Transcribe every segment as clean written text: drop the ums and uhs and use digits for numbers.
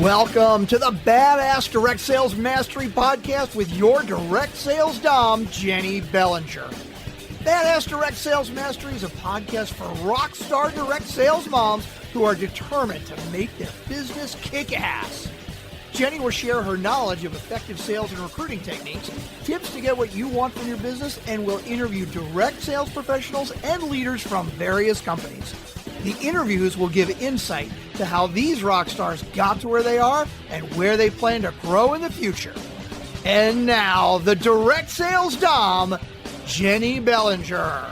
Welcome to the Badass Direct Sales Mastery Podcast with your direct sales dom, Jennie Bellinger. Badass Direct Sales Mastery is a podcast for rock star direct sales moms who are determined to make their business kick ass. Jennie will share her knowledge of effective sales and recruiting techniques, tips to get what you want from your business, and will interview direct sales professionals and leaders from various companies. The interviews will give insight to how these rock stars got to where they are and where they plan to grow in the future. And now, the direct sales dom, Jennie Bellinger.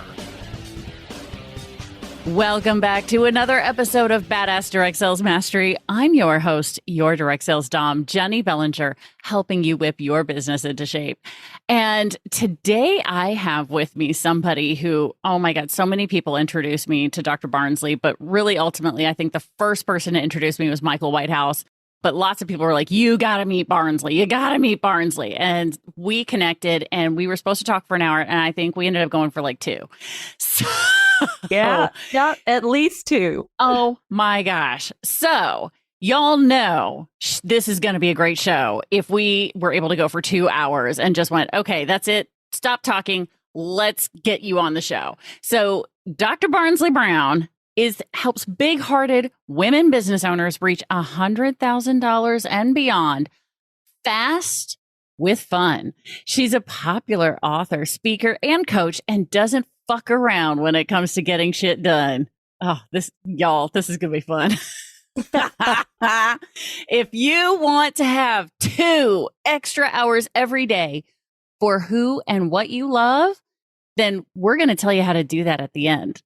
Welcome back to another episode of Badass Direct Sales Mastery. I'm your host, your direct sales dom, Jennie Bellinger, helping you whip your business into shape. And today I have with me somebody who, oh my God, so many people introduced me to Dr. Barnsley, but really ultimately, I think the first person to introduce me was Michael Whitehouse. But lots of people were like, you got to meet Barnsley. You got to meet Barnsley. And we connected and we were supposed to talk for an hour. And I think we ended up going for like 2. So, yeah, at least 2. Oh my gosh. So y'all know this is going to be a great show if we were able to go for 2 hours and just went, okay, that's it. Stop talking. Let's get you on the show. So Dr. Barnsley Brown helps big-hearted women business owners reach $100,000 and beyond fast with fun. She's a popular author, speaker, and coach, and doesn't fuck around when it comes to getting shit done. Oh, this is gonna be fun. If you want to have 2 extra hours every day for who and what you love, then we're going to tell you how to do that at the end.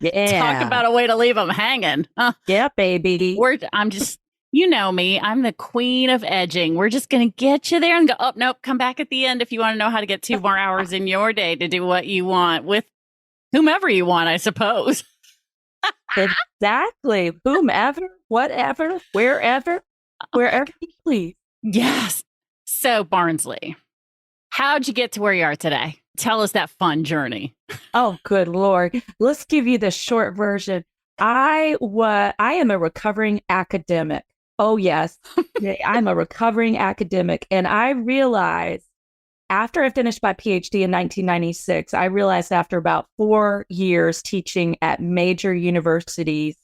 Yeah. Talk about a way to leave them hanging. Yeah, baby. I'm just, you know me, I'm the queen of edging. We're just going to get you there and go, oh, nope, come back at the end if you want to know how to get 2 more hours in your day to do what you want with whomever you want, I suppose. Exactly. Whomever, whatever, wherever you please. Yes. So Barnsley, how'd you get to where you are today? Tell us that fun journey. Oh, good Lord. Let's give you the short version. I am a recovering academic. Oh, yes. I'm a recovering academic. And I realized after I finished my PhD in 1996, I realized after about 4 years teaching at major universities,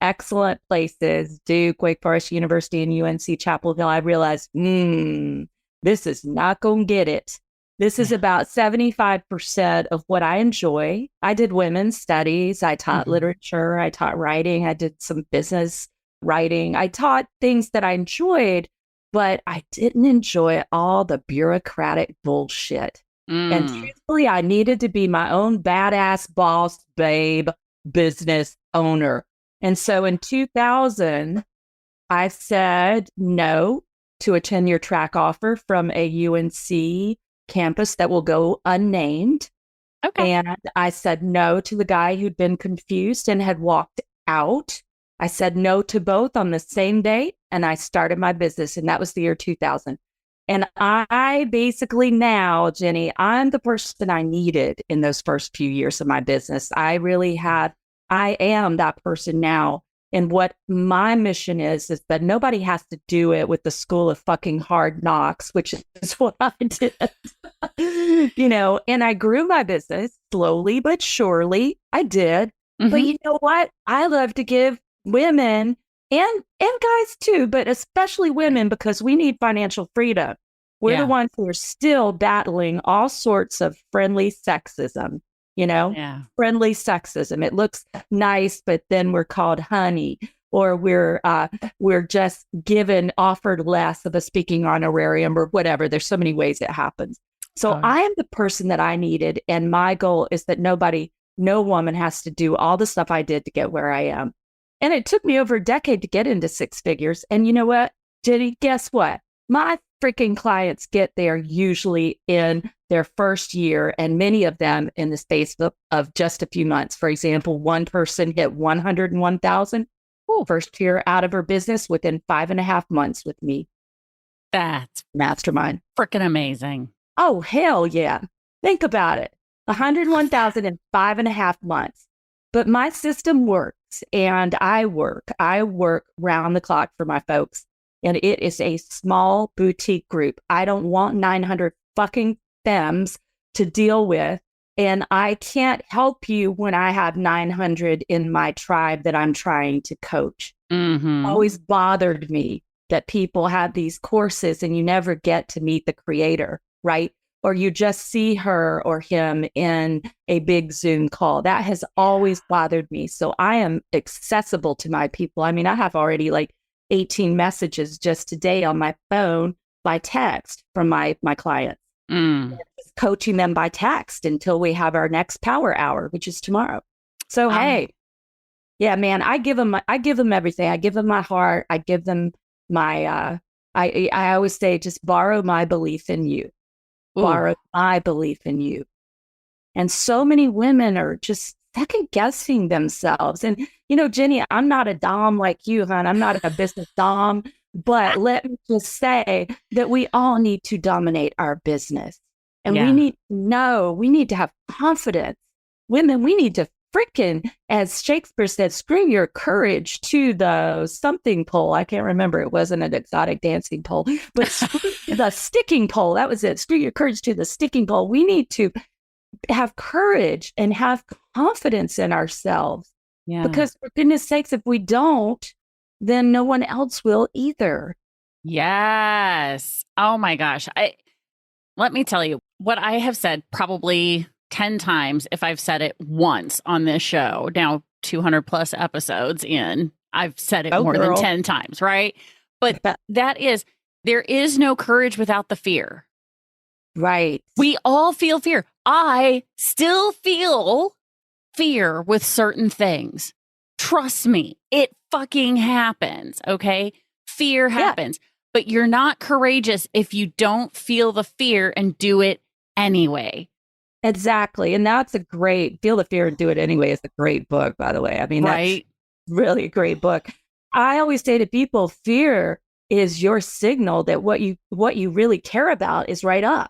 excellent places, Duke, Wake Forest University, and UNC Chapel Hill, I realized, this is not going to get it. This is about 75% of what I enjoy. I did women's studies. I taught literature. I taught writing. I did some business writing. I taught things that I enjoyed, but I didn't enjoy all the bureaucratic bullshit. And truthfully, I needed to be my own badass boss, babe, business owner. And so in 2000, I said no to a 10-year track offer from a UNC campus that will go unnamed. Okay. And I said no to the guy who'd been confused and had walked out. I said no to both on the same day, and I started my business, and that was the year 2000. And I basically now, Jennie, I'm the person I needed in those first few years of my business. I am that person now. And what my mission is that nobody has to do it with the school of fucking hard knocks, which is what I did. And I grew my business slowly but surely. I did. But you know what? I love to give women and guys too, but especially women, because we need financial freedom. We're the ones who are still battling all sorts of friendly sexism. Friendly sexism. It looks nice, but then we're called honey, or we're just offered less of a speaking honorarium or whatever. There's so many ways it happens. So I am the person that I needed. And my goal is that no woman has to do all the stuff I did to get where I am. And it took me over a decade to get into 6 figures. And you know what, Jennie, guess what? My freaking clients get there usually in their first year, and many of them in the space of just a few months. For example, one person hit 101,000 first year out of her business within 5.5 months with me. That's mastermind. Freaking amazing. Oh, hell yeah. Think about it. 101,000 in 5.5 months. But my system works. folks, and I work round the clock for my folks. And it is a small boutique group. I don't want 900 fucking femmes to deal with. And I can't help you when I have 900 in my tribe that I'm trying to coach. Mm-hmm. Always bothered me that people have these courses and you never get to meet the creator, right? Or you just see her or him in a big Zoom call. That has always bothered me. So I am accessible to my people. I mean, I have already like 18 messages just today on my phone by text from my clients. Coaching them by text until we have our next power hour, which is tomorrow. So, hey, yeah, man, I give them everything. I give them my heart. I give them my, I always say, just borrow my belief in you. Borrow my belief in you. And so many women are just second guessing themselves. And, you know, Jennie, I'm not a dom like you, hon. I'm not a business dom, but let me just say that we all need to dominate our business. And we need to know, we need to have confidence. Women, we need to freaking, as Shakespeare said, screw your courage to the something pole. I can't remember. It wasn't an exotic dancing pole, but the sticking pole. That was it. Screw your courage to the sticking pole. We need to have courage and have confidence in ourselves. Yeah. Because for goodness sakes, if we don't, then no one else will either. Yes. Oh my gosh. Let me tell you what I have said probably 10 times, if I've said it once on this show. Now, 200 plus episodes in, I've said it more than 10 times, right? But that is, there is no courage without the fear. Right. We all feel fear. I still feel fear with certain things. Trust me, it fucking happens, okay? Fear happens. Yeah. But you're not courageous if you don't feel the fear and do it anyway. Exactly. And that's a great, Feel the Fear and Do It Anyway is a great book, by the way. I mean, that's really a great book. I always say to people, fear is your signal that what you really care about is right up.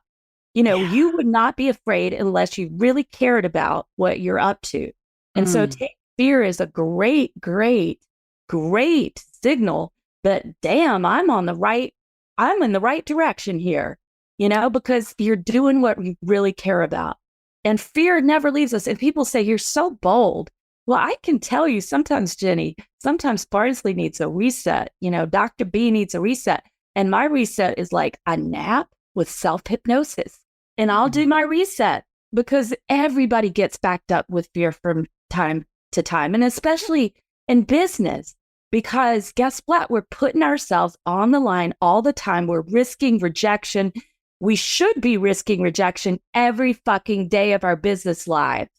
You know, you would not be afraid unless you really cared about what you're up to. And so take fear is a great, great, great signal that, damn, I'm in the right direction here, you know, because you're doing what you really care about. And fear never leaves us. And people say, you're so bold. Well, I can tell you sometimes, Jennie, sometimes Barnsley needs a reset. You know, Dr. B needs a reset. And my reset is like a nap with self-hypnosis. And I'll do my reset because everybody gets backed up with fear from time to time. And especially in business. Because guess what? We're putting ourselves on the line all the time. We're risking rejection. We should be risking rejection every fucking day of our business lives.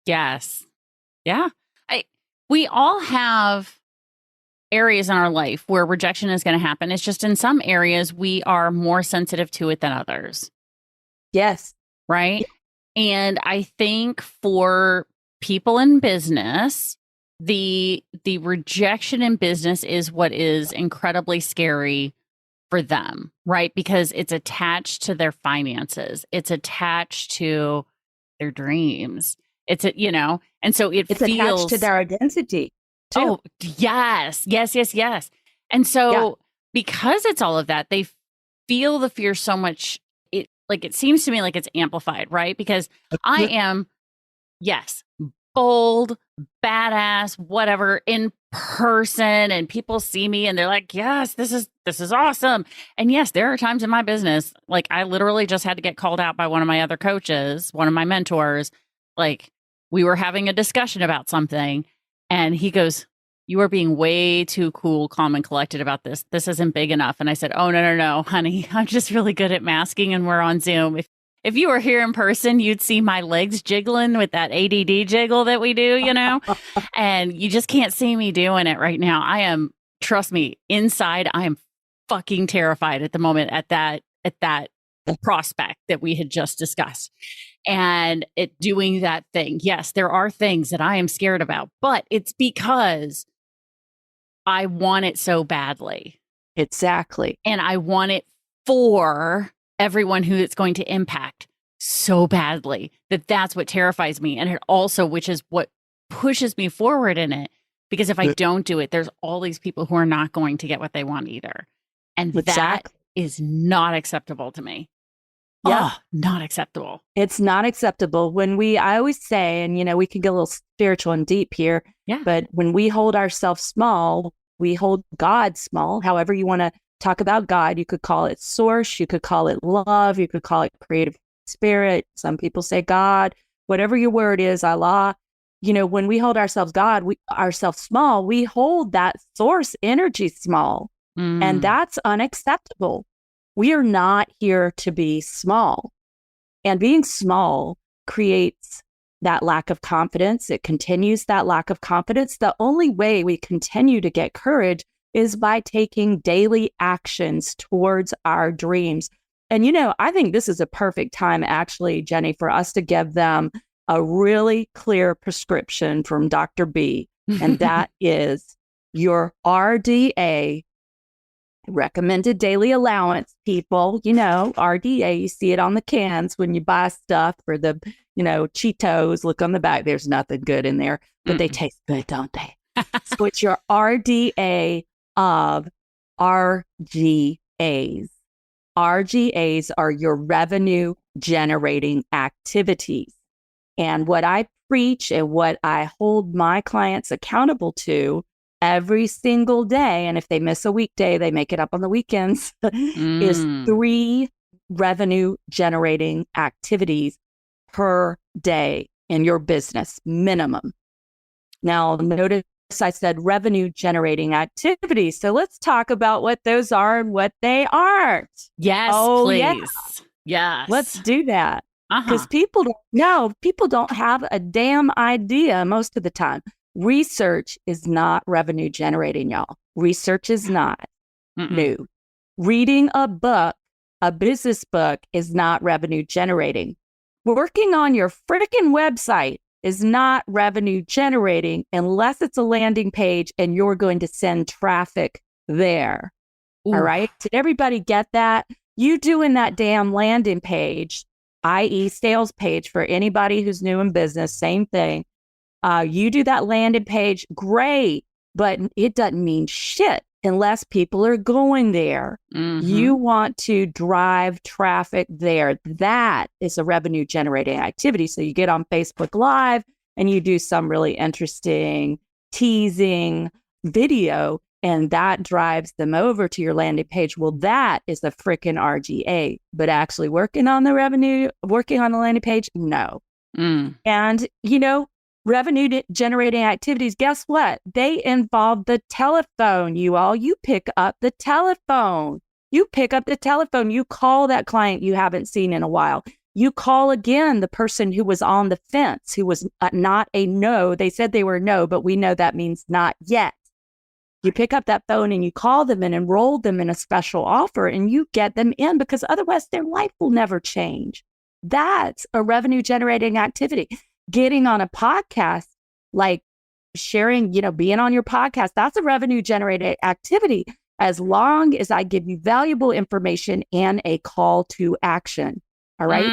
Yes. Yeah. We all have areas in our life where rejection is going to happen. It's just in some areas we are more sensitive to it than others. Yes. Right? And I think for people in business, the rejection in business is what is incredibly scary for them, right? Because it's attached to their finances. It's attached to their dreams. It's and so it's feels attached to their identity too. Oh, yes. And so because it's all of that, they feel the fear so much. It seems to me like it's amplified, right? Because I am, yes, bold, badass, whatever, in person, and people see me and they're like, yes, this is awesome. And yes, there are times in my business, like I literally just had to get called out by one of my other coaches, one of my mentors. Like we were having a discussion about something and he goes, you are being way too cool, calm, and collected about this. This isn't big enough. And I said, oh, no, honey, I'm just really good at masking and we're on Zoom. If you were here in person, you'd see my legs jiggling with that ADD jiggle that we do, you know, and you just can't see me doing it right now. Trust me, inside, I am fucking terrified at the moment at that prospect that we had just discussed and it doing that thing. Yes, there are things that I am scared about, but it's because I want it so badly. Exactly. And I want it for everyone who it's going to impact so badly that's what terrifies me. And it also, which is what pushes me forward in it, Because if I don't do it, there's all these people who are not going to get what they want either. And that is not acceptable to me. Yeah, not acceptable. It's not acceptable. I always say, and we can get a little spiritual and deep here, but when we hold ourselves small, we hold God small. However you want to talk about God, you could call it source, you could call it love, you could call it creative spirit. Some people say God, whatever your word is, Allah. When we hold ourselves ourselves small, we hold that source energy small. And that's unacceptable. We are not here to be small. And being small creates that lack of confidence. It continues that lack of confidence. The only way we continue to get courage is by taking daily actions towards our dreams. And, I think this is a perfect time, actually, Jenny, for us to give them a really clear prescription from Dr. B. And that is your RDA, recommended daily allowance, people. RDA, you see it on the cans when you buy stuff for the, Cheetos. Look on the back. There's nothing good in there, but they taste good, don't they? So it's your RDA of RGAs. RGAs are your revenue generating activities. And what I preach and what I hold my clients accountable to every single day, and if they miss a weekday, they make it up on the weekends, is 3 revenue generating activities per day in your business, minimum. Now, notice I said revenue generating activities. So let's talk about what those are and what they aren't. Yes, please. Yes. Let's do that. Because people don't know. People don't have a damn idea most of the time. Research is not revenue generating, y'all. Research is not new. Reading a book, a business book, is not revenue generating. Working on your freaking website is not revenue generating unless it's a landing page and you're going to send traffic there. Ooh. All right. Did everybody get that? You doing that damn landing page, i.e. sales page for anybody who's new in business, same thing. You do that landing page, great, but it doesn't mean shit unless people are going there. You want to drive traffic there. That is a revenue generating activity. So you get on Facebook Live and you do some really interesting teasing video, and that drives them over to your landing page. Well, that is a freaking RGA, but actually working on the landing page, no. And, revenue generating activities, guess what? They involve the telephone, you all. You pick up the telephone. You call that client you haven't seen in a while. You call again the person who was on the fence, who was not a no. They said they were no, but we know that means not yet. You pick up that phone and you call them and enroll them in a special offer, and you get them in, because otherwise their life will never change. That's a revenue generating activity. Getting on a podcast, like sharing, being on your podcast, that's a revenue generating activity, as long as I give you valuable information and a call to action. All right.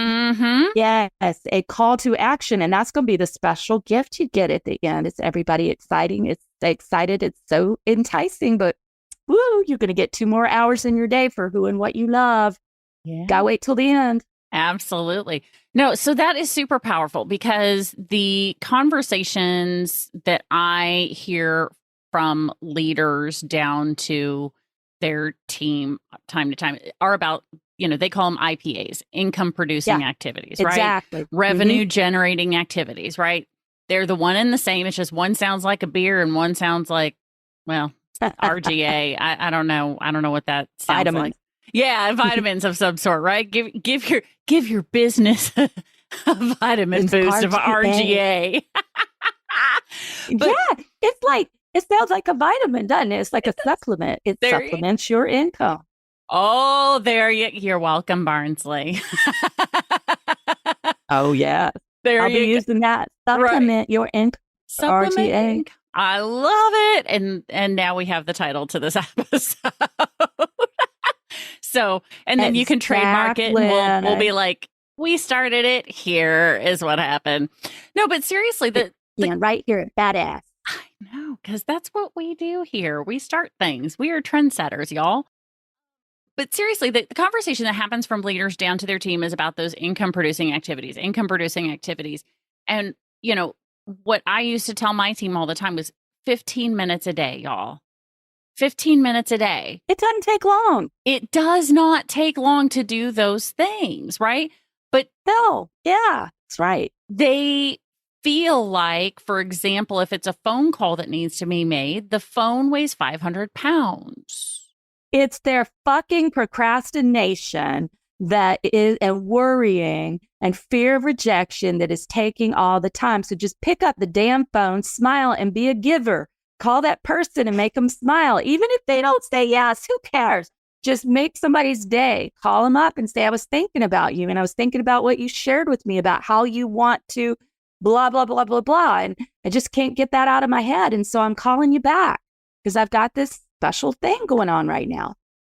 Yes, a call to action. And that's going to be the special gift you get at the end. It's everybody exciting. It's excited. It's so enticing, but woo, you're going to get 2 more hours in your day for who and what you love. Yeah. Gotta wait till the end. Absolutely. No, so that is super powerful, because the conversations that I hear from leaders down to their team time to time are about, they call them IPAs, income producing activities, right? Exactly. Revenue generating activities, right? They're the one and the same. It's just one sounds like a beer and one sounds like, RGA. I don't know. I don't know what that sounds like. Yeah, vitamins of some sort, right? Give your business a vitamin boost of RGA. It sounds like a vitamin, doesn't it? It's like a supplement. It supplements your income. Oh, you're welcome, Barnsley. Oh yeah, I'll be using that. Supplement your income. RGA. I love it, and now we have the title to this episode. So, and then you can trademark it, and we'll be like, we started it. Here is what happened. No, but seriously, right here at Badass. I know. because that's what we do here. We start things. We are trendsetters, y'all. But seriously, the conversation that happens from leaders down to their team is about those income producing activities. And, what I used to tell my team all the time was 15 minutes a day, y'all. 15 minutes a day. It doesn't take long. It does not take long to do those things, right? But no, yeah, that's right. They feel like, for example, if it's a phone call that needs to be made, the phone weighs 500 pounds. It's their fucking procrastination that is, and worrying and fear of rejection that is taking all the time. So just pick up the damn phone, smile, and be a giver. Call that person and make them smile. Even if they don't say yes, who cares? Just make somebody's day. Call them up and say, I was thinking about you. And I was thinking about what you shared with me about how you want to blah, blah, blah, blah, blah. And I just can't get that out of my head. And so I'm calling you back because I've got this special thing going on right now.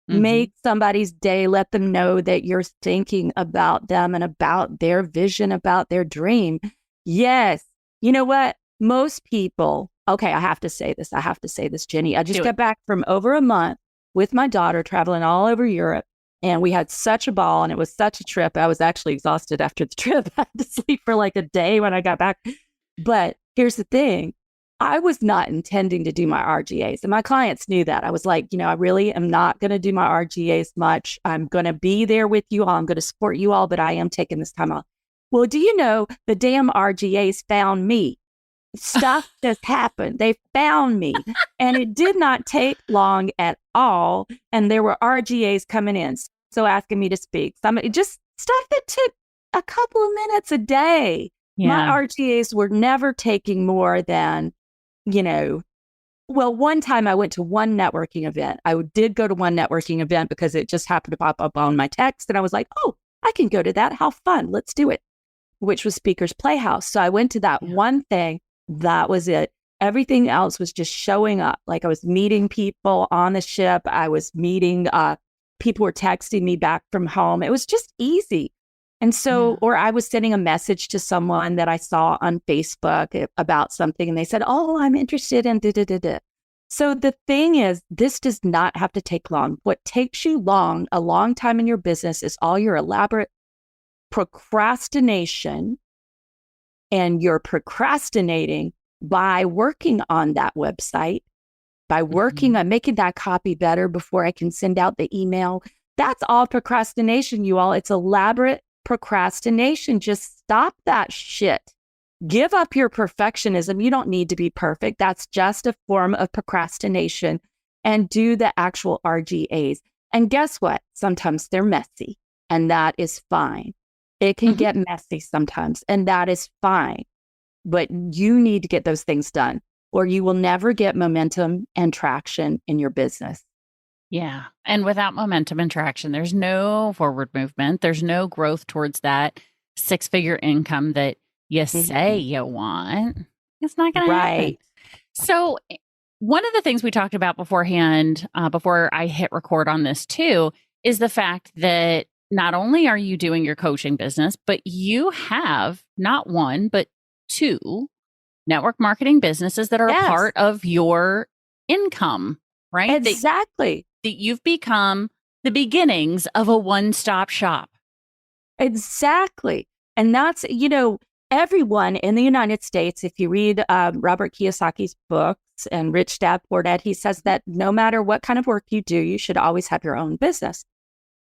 Make somebody's day. Let them know that you're thinking about them and about their vision, about their dream. Yes. You know what? Most people, okay, I have to say this, Jenny. I just got back from over a month with my daughter traveling all over Europe, and we had such a ball, and it was such a trip. I was actually exhausted after the trip. I had to sleep for like a day when I got back. But here's the thing. I was not intending to do my RGAs, and my clients knew that. I was like, I really am not going to do my RGAs much. I'm going to be there with you all. I'm going to support you all, but I am taking this time off. Well, do you know the damn RGAs found me? Stuff just happened. They found me, and it did not take long at all. And there were RGAs coming in, so asking me to speak. Just stuff that took a couple of minutes a day. Yeah. My RGAs were never taking more than, one time I went to one networking event. I did go to one networking event because it just happened to pop up on my text. And I was like, oh, I can go to that. How fun. Let's do it. Which was Speaker's Playhouse. So I went to that one thing. That was it. Everything else was just showing up. Like I was meeting people on the ship. I was meeting, people were texting me back from home. It was just easy. And so, or I was sending a message to someone that I saw on Facebook about something, and they said, oh, I'm interested in da-da-da-da. So the thing is, this does not have to take long. What takes you a long time in your business is all your elaborate procrastination, and you're procrastinating by working on that website, by working on making that copy better before I can send out the email. That's all procrastination, you all. It's elaborate procrastination. Just stop that shit. Give up your perfectionism. You don't need to be perfect. That's just a form of procrastination, and do the actual RGAs. And guess what? Sometimes they're messy, and that is fine. It can get messy sometimes, and that is fine. But you need to get those things done, or you will never get momentum and traction in your business. Yeah. And without momentum and traction, there's no forward movement. There's no growth towards that 6-figure income that you say you want. It's not going to happen. So one of the things we talked about beforehand, before I hit record on this too, is the fact that not only are you doing your coaching business, but you have not one, but 2 network marketing businesses that are a part of your income, right? Exactly. That you've become the beginnings of a one-stop shop. Exactly. And that's, everyone in the United States, if you read Robert Kiyosaki's books and Rich Dad Poor Dad, he says that no matter what kind of work you do, you should always have your own business.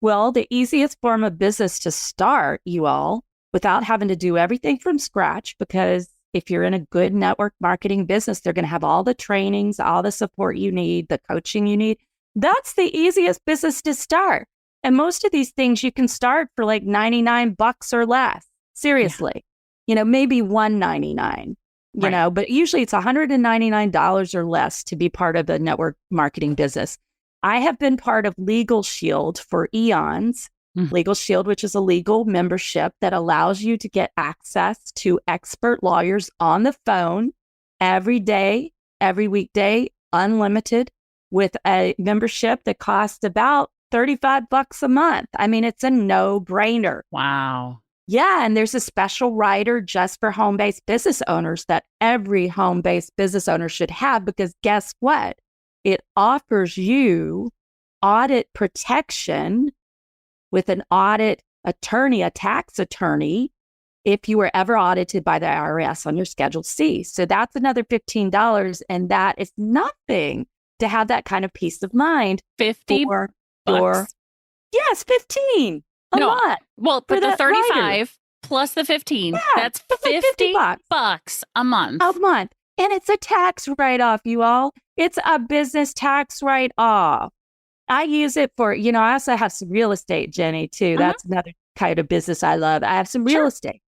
Well, the easiest form of business to start, you all, without having to do everything from scratch, because if you're in a good network marketing business, they're going to have all the trainings, all the support you need, the coaching you need. That's the easiest business to start. And most of these things you can start for like $99 or less. Seriously, maybe $199, but usually it's $199 or less to be part of a network marketing business. I have been part of Legal Shield for eons. Legal Shield, which is a legal membership that allows you to get access to expert lawyers on the phone every day, every weekday, unlimited, with a membership that costs about $35 a month. I mean, it's a no-brainer. Wow. Yeah, and there's a special rider just for home-based business owners that every home-based business owner should have, because guess what? It offers you audit protection with an audit attorney, a tax attorney, if you were ever audited by the IRS on your Schedule C. So that's another $15, and that is nothing to have that kind of peace of mind 50 for bucks. your, yes, 15 a month. Well, for but the that 35 rider. plus the 15, Yeah, that's it's like 50 bucks. bucks a month. A month. And it's a tax write-off, you all. It's a business tax write-off. I use it for, I also have some real estate, Jenny, too. That's another kind of business I love. I have some real estate,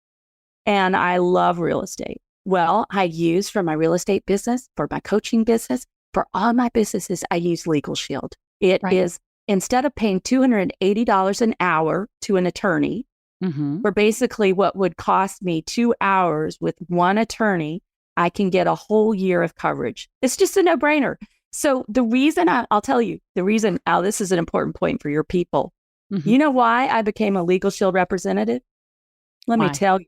and I love real estate. Well, I use for my real estate business, for my coaching business, for all my businesses, I use Legal Shield. It is, instead of paying $280 an hour to an attorney, for basically what would cost me 2 hours with one attorney, I can get a whole year of coverage. It's just a no-brainer. So the reason I'll tell you, Al, this is an important point for your people. You know why I became a Legal Shield representative? Let me tell you.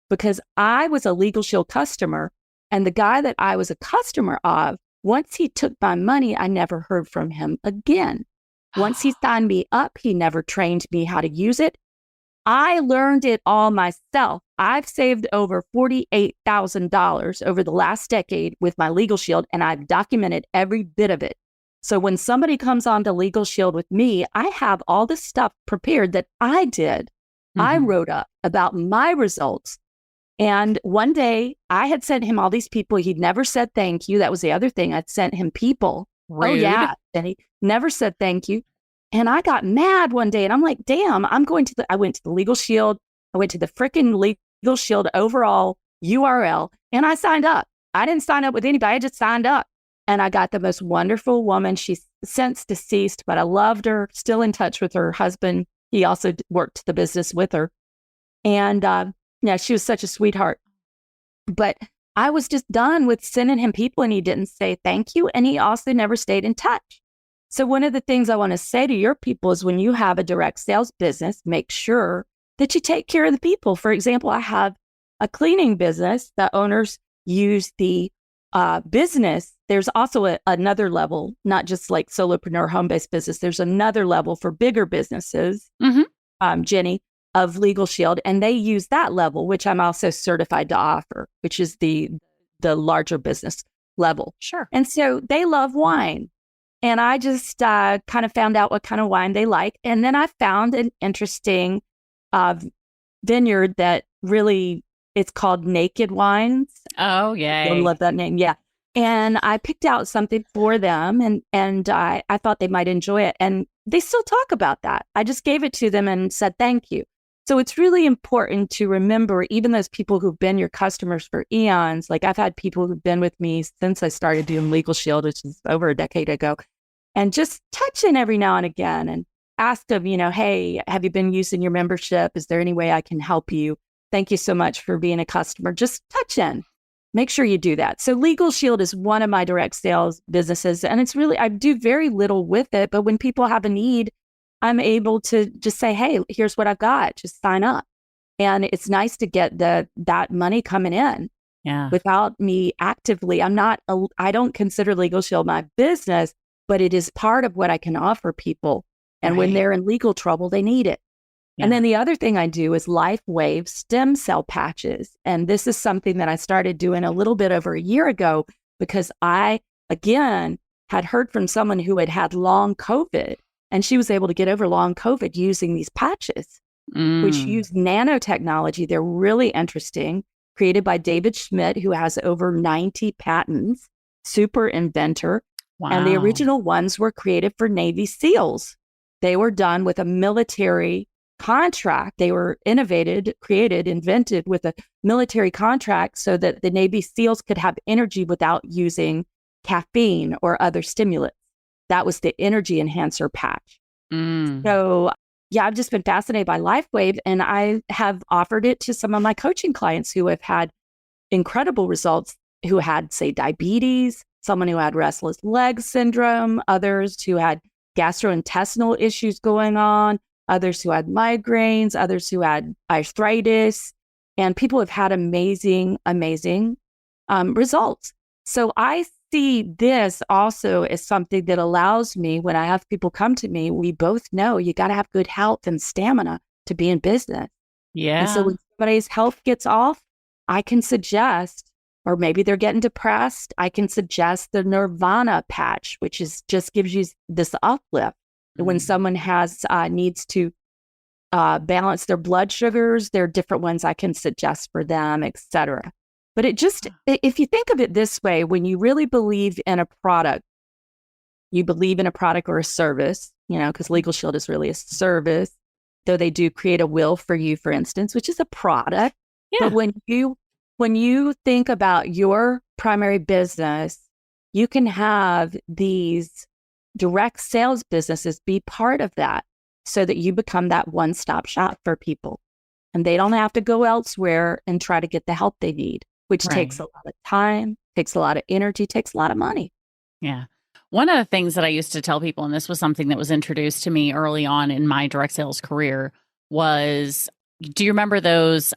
Because I was a Legal Shield customer, and the guy that I was a customer of, once he took my money, I never heard from him again. Once he signed me up, he never trained me how to use it. I learned it all myself. I've saved over $48,000 over the last decade with my Legal Shield, and I've documented every bit of it. So when somebody comes on to Legal Shield with me, I have all the stuff prepared that I did. I wrote up about my results. And one day I had sent him all these people. He'd never said thank you. That was the other thing. I'd sent him people. Rude. Oh, yeah. And he never said thank you. And I got mad one day, and I'm like, damn, I went to the Legal Shield. I went to the freaking Legal Shield overall URL, and I signed up. I didn't sign up with anybody. I just signed up. And I got the most wonderful woman. She's since deceased, but I loved her, still in touch with her husband. He also worked the business with her. And she was such a sweetheart. But I was just done with sending him people, and he didn't say thank you. And he also never stayed in touch. So one of the things I want to say to your people is, when you have a direct sales business, make sure that you take care of the people. For example, I have a cleaning business. The owners use the business. There's also another level, not just like solopreneur home-based business. There's another level for bigger businesses, Jenny, of Legal Shield. And they use that level, which I'm also certified to offer, which is the larger business level. Sure. And so they love wine. And I just kind of found out what kind of wine they like. And then I found an interesting vineyard that really, it's called Naked Wines. Oh, yay. I love that name. Yeah. And I picked out something for them, and I thought they might enjoy it. And they still talk about that. I just gave it to them and said, thank you. So it's really important to remember, even those people who've been your customers for eons, like I've had people who've been with me since I started doing Legal Shield, which is over a decade ago, and just touch in every now and again and ask them, hey, have you been using your membership? Is there any way I can help you? Thank you so much for being a customer. Just touch in. Make sure you do that. So Legal Shield is one of my direct sales businesses, and it's really, I do very little with it, but when people have a need, I'm able to just say, hey, here's what I've got. Just sign up. And it's nice to get that money coming in without me actively. I don't consider Legal Shield my business, but it is part of what I can offer people. And when they're in legal trouble, they need it. Yeah. And then the other thing I do is LifeWave stem cell patches. And this is something that I started doing a little bit over a year ago, because I, again, had heard from someone who had had long COVID, and she was able to get over long COVID using these patches, which use nanotechnology. They're really interesting, created by David Schmidt, who has over 90 patents, super inventor. Wow. And the original ones were created for Navy SEALs. They were done with a military contract. They were invented with a military contract so that the Navy SEALs could have energy without using caffeine or other stimulants. That was the energy enhancer patch. So I've just been fascinated by LifeWave, and I have offered it to some of my coaching clients who have had incredible results, who had, say, diabetes, someone who had restless leg syndrome, others who had gastrointestinal issues going on, others who had migraines, others who had arthritis, and people have had amazing, amazing results. So I see this also as something that allows me, when I have people come to me, we both know you got to have good health and stamina to be in business. Yeah. And so when somebody's health gets off, I can suggest, or maybe they're getting depressed, I can suggest the Nirvana patch, which is just gives you this uplift. When someone has needs to balance their blood sugars, there are different ones I can suggest for them, etc. But it just, if you think of it this way, when you really believe in a product, you believe in a product or a service, because Legal Shield is really a service, though they do create a will for you, for instance, which is a product. Yeah. But when you think about your primary business, you can have these direct sales businesses be part of that so that you become that one-stop shop for people. And they don't have to go elsewhere and try to get the help they need, which takes a lot of time, takes a lot of energy, takes a lot of money. Yeah. One of the things that I used to tell people, and this was something that was introduced to me early on in my direct sales career, was, do you remember those,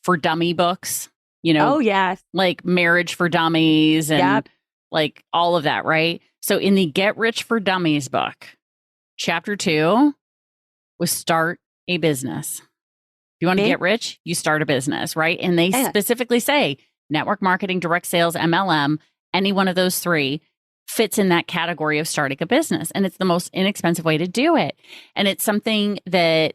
for dummy books? Oh, yes. Like Marriage for Dummies and like all of that, right? So in the Get Rich for Dummies book, chapter 2 was start a business. If you want to get rich, you start a business, right? And they specifically say network marketing, direct sales, MLM, any one of those three fits in that category of starting a business. And it's the most inexpensive way to do it. And it's something that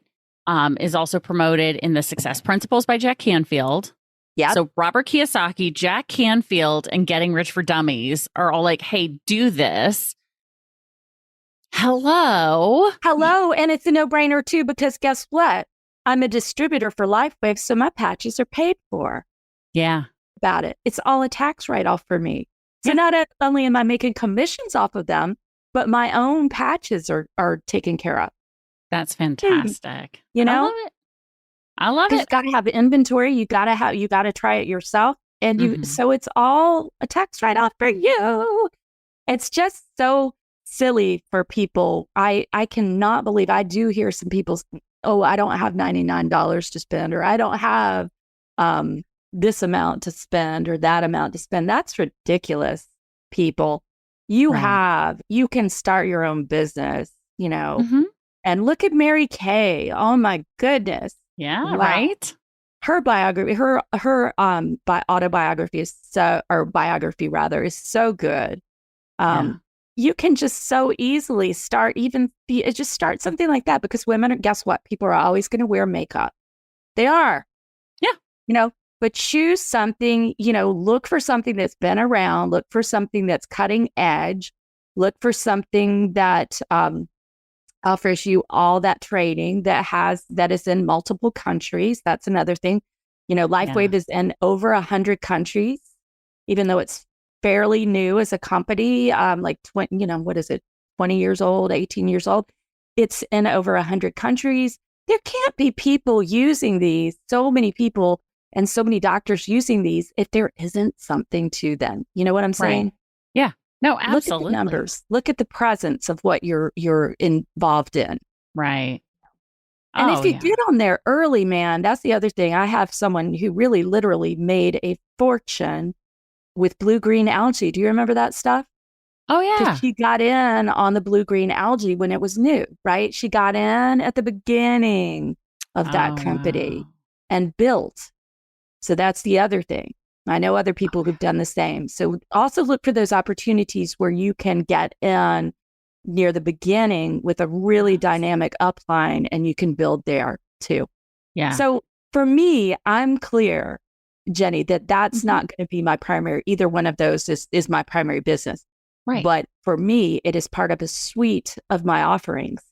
is also promoted in the Success Principles by Jack Canfield. Yeah. So Robert Kiyosaki, Jack Canfield, and Getting Rich for Dummies are all like, hey, do this. Hello. And it's a no-brainer too, because guess what? I'm a distributor for LifeWave, so my patches are paid for. Yeah. About it. It's all a tax write-off for me. So not only am I making commissions off of them, but my own patches are taken care of. That's fantastic. I love it. I love it. You got to have inventory. You got to try it yourself. And so it's all a tax write-off for you. It's just so silly for people. I cannot believe, I do hear some people, oh, I don't have $99 to spend, or I don't have this amount to spend or that amount to spend. That's ridiculous, people. You can start your own business, and look at Mary Kay. Oh my goodness. Yeah. Wow. Right. Her biography, her autobiography is biography is so good. You can just so easily start something like that, because women, guess what? People are always going to wear makeup. They are. Yeah. But choose something, look for something that's been around, look for something that's cutting edge, look for something that offers you all that training that is in multiple countries. That's another thing. LifeWave is in over 100 countries, even though it's fairly new as a company, like 20, what is it? 20 years old, 18 years old. It's in over 100 countries. There can't be people using these, so many people and so many doctors using these, if there isn't something to them. You know what I'm saying? Right. Yeah. No, absolutely. Look at the numbers. Look at the presence of what you're involved in. Right. And if you get on there early, man, that's the other thing. I have someone who really literally made a fortune with blue-green algae. Do you remember that stuff? Oh, yeah. Because she got in on the blue-green algae when it was new, right? She got in at the beginning of that company and built. So that's the other thing. I know other people who've done the same. So also look for those opportunities where you can get in near the beginning with a really dynamic upline, and you can build there too. Yeah. So for me, I'm clear, Jenny, that's not going to be my primary. Either one of those is my primary business. Right. But for me, it is part of a suite of my offerings.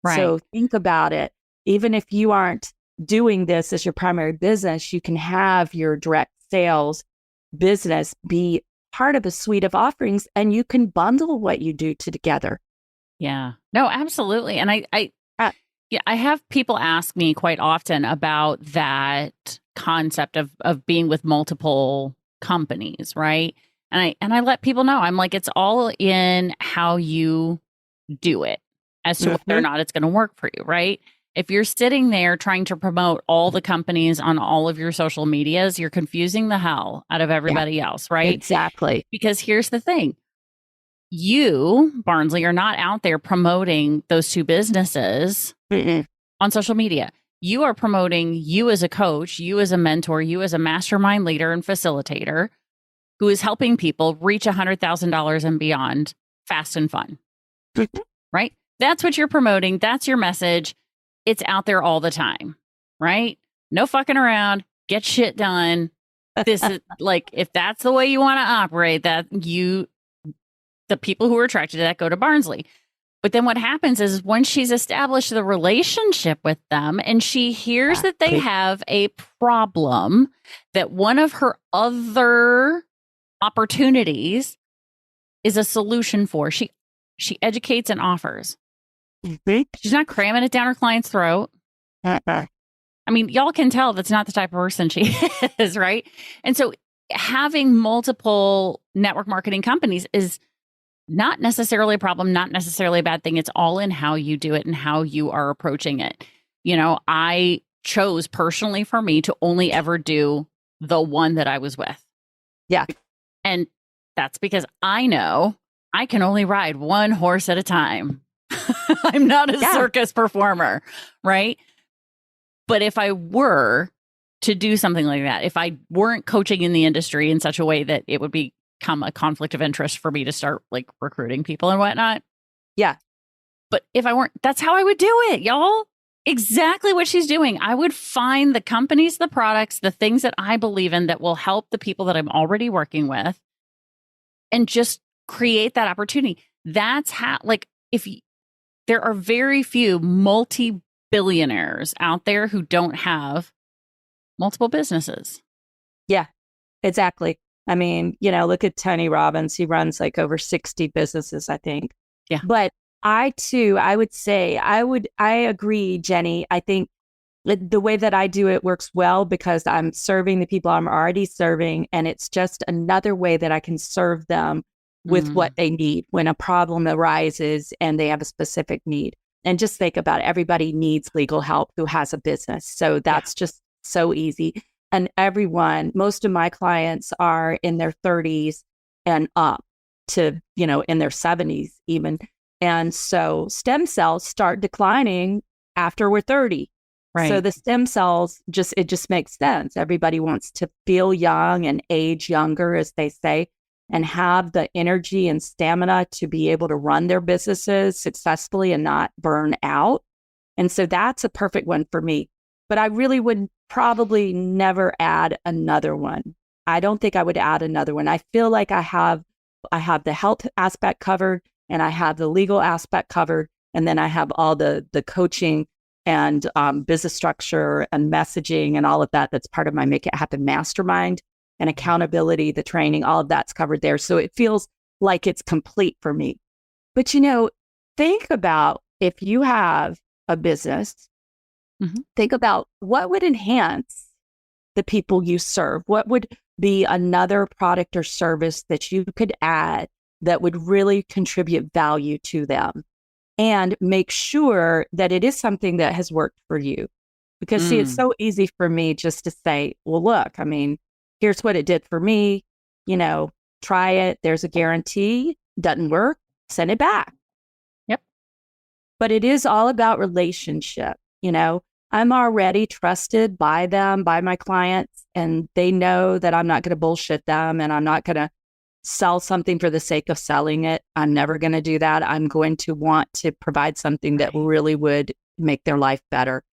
Right. So think about it. Even if you aren't doing this as your primary business, you can have your direct sales business be part of a suite of offerings, and you can bundle what you do together. Yeah. No, absolutely. And I have people ask me quite often about that concept of being with multiple companies, right? And I let people know, I'm like, it's all in how you do it, as to whether or not it's going to work for you, right? If you're sitting there trying to promote all the companies on all of your social medias, you're confusing the hell out of everybody else, right? Exactly. Because here's the thing. You, Barnsley, are not out there promoting those two businesses on social media. You are promoting you as a coach, you as a mentor, you as a mastermind leader and facilitator who is helping people reach $100,000 and beyond fast and fun, right? That's what you're promoting. That's your message. It's out there all the time, right? No fucking around. Get shit done. This is like, if that's the way you want to operate, the people who are attracted to that go to Barnsley. But then what happens is once she's established the relationship with them and she hears that they have a problem that one of her other opportunities is a solution for, she educates and offers. She's not cramming it down her client's throat. I mean, y'all can tell that's not the type of person she is, right? And so having multiple network marketing companies is not necessarily a problem, not necessarily a bad thing. It's all in how you do it and how you are approaching it. You know, I chose personally for me to only ever do the one that I was with. Yeah. And that's because I know I can only ride one horse at a time. I'm not a circus performer, right? But if I were to do something like that, if I weren't coaching in the industry in such a way that it would become a conflict of interest for me to start like recruiting people and whatnot. Yeah. But if I weren't, that's how I would do it, y'all. Exactly what she's doing. I would find the companies, the products, the things that I believe in that will help the people that I'm already working with and just create that opportunity. That's how, like, there are very few multi-billionaires out there who don't have multiple businesses. Yeah, exactly. I mean, you know, look at Tony Robbins. He runs like over 60 businesses, I think. Yeah. But I would say, I agree, Jenny. I think the way that I do it works well because I'm serving the people I'm already serving. And it's just another way that I can serve them with what they need when a problem arises and they have a specific need. And just think about it. Everybody needs legal help who has a business. So that's just so easy. And most of my clients are in their 30s and up to, you know, in their 70s even. And so stem cells start declining after we're 30. Right. So the stem cells it just makes sense. Everybody wants to feel young and age younger, as they say, and have the energy and stamina to be able to run their businesses successfully and not burn out. And so that's a perfect one for me. But I really would probably never add another one. I don't think I would add another one. I feel like I have the health aspect covered and I have the legal aspect covered. And then I have all the coaching and business structure and messaging and all of that. That's part of my Make It Happen mastermind. And accountability, the training, all of that's covered there. So it feels like it's complete for me. But, you know, think about if you have a business, think about what would enhance the people you serve. What would be another product or service that you could add that would really contribute value to them? And make sure that it is something that has worked for you. Because see, it's so easy for me just to say, well, look, I mean, here's what it did for me, you know, try it. There's a guarantee. Doesn't work, send it back. Yep. But it is all about relationship. You know, I'm already trusted by them, by my clients, and they know that I'm not going to bullshit them and I'm not going to sell something for the sake of selling it. I'm never going to do that. I'm going to want to provide something that really would make their life better.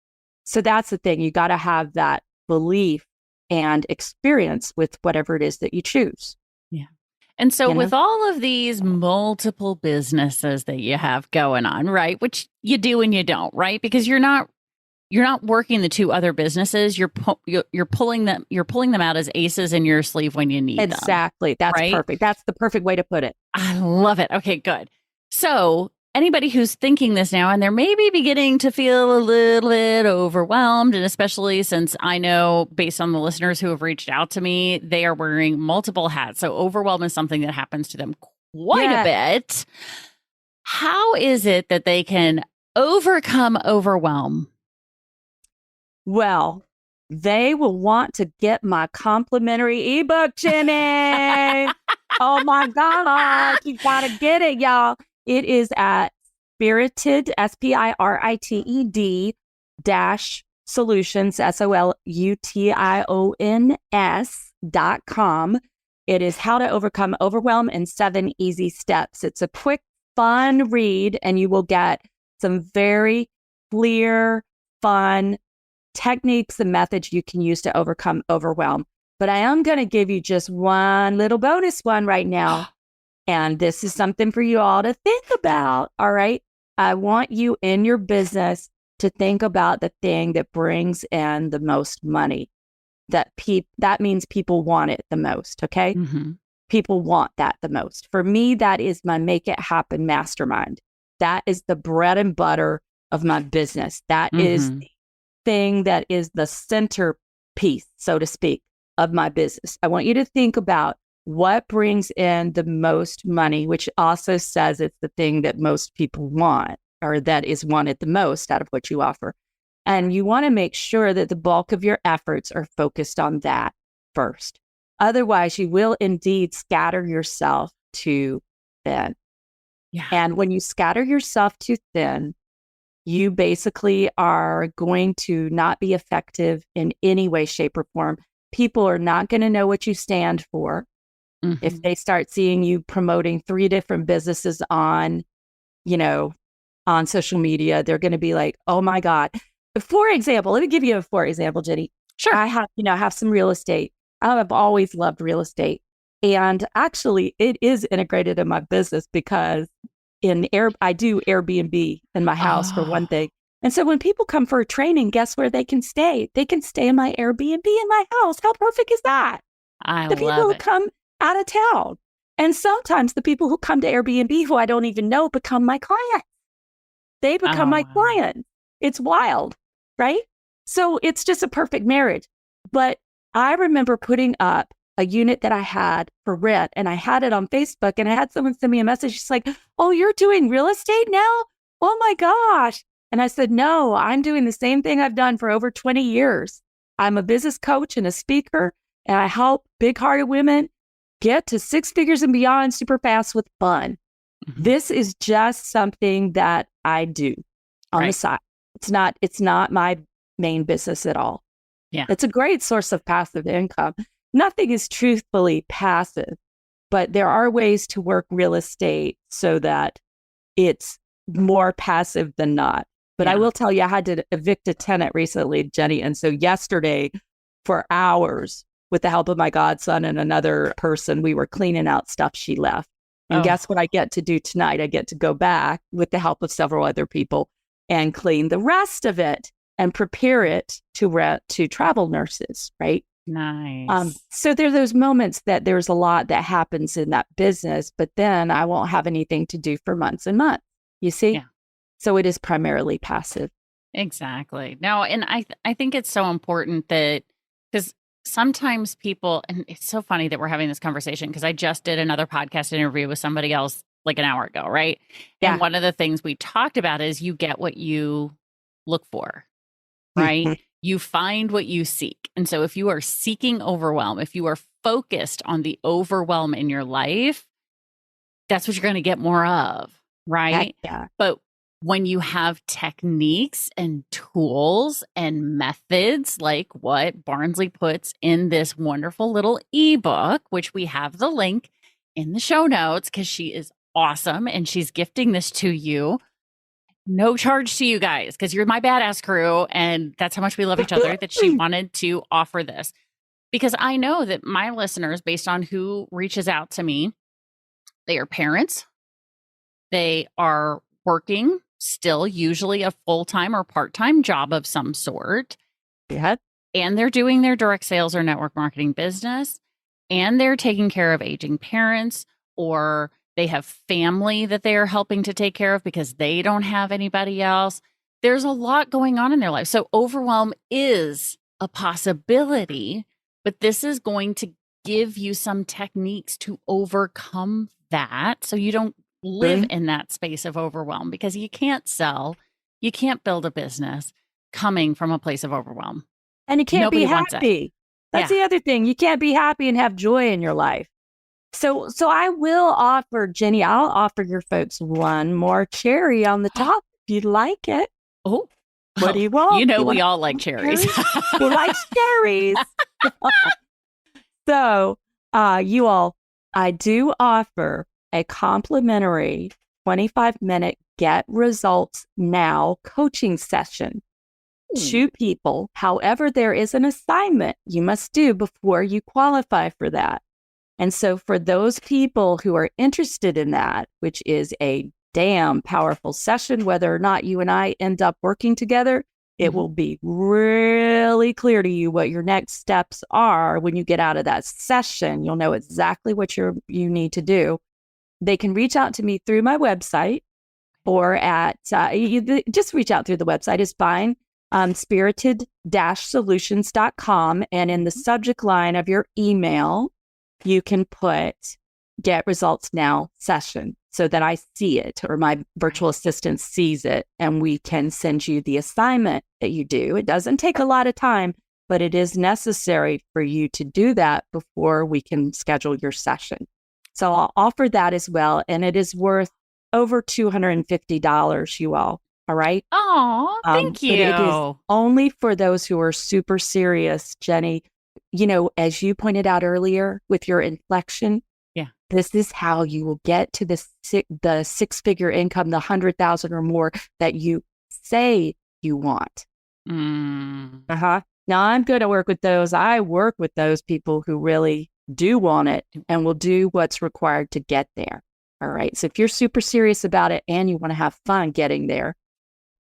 So that's the thing. You got to have that belief and experience with whatever it is that you choose. Yeah. And so with all of these multiple businesses that you have going on, right, which you do and you don't, right? Because you're not working the two other businesses. You're pulling them out as aces in your sleeve when you need them. Exactly. That's right? Perfect. That's the perfect way to put it. I love it. Okay, good. So anybody who's thinking this now and they're maybe beginning to feel a little bit overwhelmed, and especially since I know based on the listeners who have reached out to me, they are wearing multiple hats. So overwhelm is something that happens to them quite a bit. how is it that they can overcome overwhelm? Well, they will want to get my complimentary ebook, Jenny. Oh my God. You got to get it, y'all. It is at Spirited, SPIRITED dash solutions, SOLUTIONS.com. It is How to Overcome Overwhelm in 7 Easy Steps. It's a quick, fun read, and you will get some very clear, fun techniques and methods you can use to overcome overwhelm. But I am going to give you just one little bonus one right now. And this is something for you all to think about. All right. I want you in your business to think about the thing that brings in the most money. That means people want it the most. Okay. Mm-hmm. People want that the most. For me, that is my Make It Happen mastermind. That is the bread and butter of my business. That is the thing that is the centerpiece, so to speak, of my business. I want you to think about what brings in the most money, which also says it's the thing that most people want, or that is wanted the most out of what you offer. And you want to make sure that the bulk of your efforts are focused on that first. Otherwise, you will indeed scatter yourself too thin. Yeah. And when you scatter yourself too thin, you basically are going to not be effective in any way, shape, or form. People are not going to know what you stand for. Mm-hmm. If they start seeing you promoting 3 different businesses on social media, they're going to be like, oh my God. For example, let me give you a for example, Jenny. Sure. I have some real estate. I've always loved real estate. And actually, it is integrated in my business because I do Airbnb in my house for one thing. And so when people come for a training, guess where they can stay? They can stay in my Airbnb in my house. How perfect is that? The people who come out of town. And sometimes the people who come to Airbnb who I don't even know become my clients. They become my clients. It's wild, right? So it's just a perfect marriage. But I remember putting up a unit that I had for rent, and I had it on Facebook, and I had someone send me a message. She's like, oh, you're doing real estate now? Oh my gosh. And I said, no, I'm doing the same thing I've done for over 20 years. I'm a business coach and a speaker, and I help big-hearted women get to 6 figures and beyond super fast with fun. Mm-hmm. This is just something that I do on the side. It's not my main business at all. Yeah. It's a great source of passive income. Nothing is truthfully passive, but there are ways to work real estate so that it's more passive than not. But I will tell you, I had to evict a tenant recently, Jenny. And so yesterday, for hours, with the help of my godson and another person, we were cleaning out stuff she left. And guess what I get to do tonight? I get to go back with the help of several other people and clean the rest of it and prepare it to rent to travel nurses, right? Nice. So there are those moments that there's a lot that happens in that business, but then I won't have anything to do for months and months. You see? Yeah. So it is primarily passive. Exactly. No, and I think it's so important that, because sometimes people, and it's so funny that we're having this conversation because I just did another podcast interview with somebody else like an hour ago, right? Yeah. And one of the things we talked about is you get what you look for, right? You find what you seek. And so if you are seeking overwhelm, if you are focused on the overwhelm in your life, that's what you're going to get more of, right? Yeah. But when you have techniques and tools and methods like what Barnsley puts in this wonderful little ebook, which we have the link in the show notes because she is awesome and she's gifting this to you. No charge to you guys because you're my badass crew and that's how much we love each other, that she wanted to offer this. Because I know that my listeners, based on who reaches out to me, they are parents, they are working still, usually a full-time or part-time job of some sort. Yeah. And they're doing their direct sales or network marketing business. And they're taking care of aging parents, or they have family that they are helping to take care of because they don't have anybody else. There's a lot going on in their life. So overwhelm is a possibility, but this is going to give you some techniques to overcome that so you don't live in that space of overwhelm because you can't sell, you can't build a business coming from a place of overwhelm. And you can't Nobody be wants it. happy. That's the other thing. You can't be happy and have joy in your life. So I will offer, Jennie, I'll offer your folks one more cherry on the top if you'd like it. Oh, what do you want? You know, we all like cherries. Who likes cherries? So, you all, I do offer a complimentary 25-minute Get Results Now coaching session. 2 people. However, there is an assignment you must do before you qualify for that. And so for those people who are interested in that, which is a damn powerful session, whether or not you and I end up working together, it will be really clear to you what your next steps are when you get out of that session. You'll know exactly what you need to do. They can reach out to me through my website or at, just reach out through the website is fine. Spirited-solutions.com. And in the subject line of your email, you can put Get Results Now session so that I see it or my virtual assistant sees it and we can send you the assignment that you do. It doesn't take a lot of time, but it is necessary for you to do that before we can schedule your session. So I'll offer that as well. And it is worth over $250, you all. All right. Oh, thank you. But it is only for those who are super serious, Jennie. You know, as you pointed out earlier with your inflection, this is how you will get to the 6-figure income, the 100,000 or more that you say you want. Now I'm going to work with those. I work with those people who really do want it and will do what's required to get there. All right. So if you're super serious about it and you want to have fun getting there,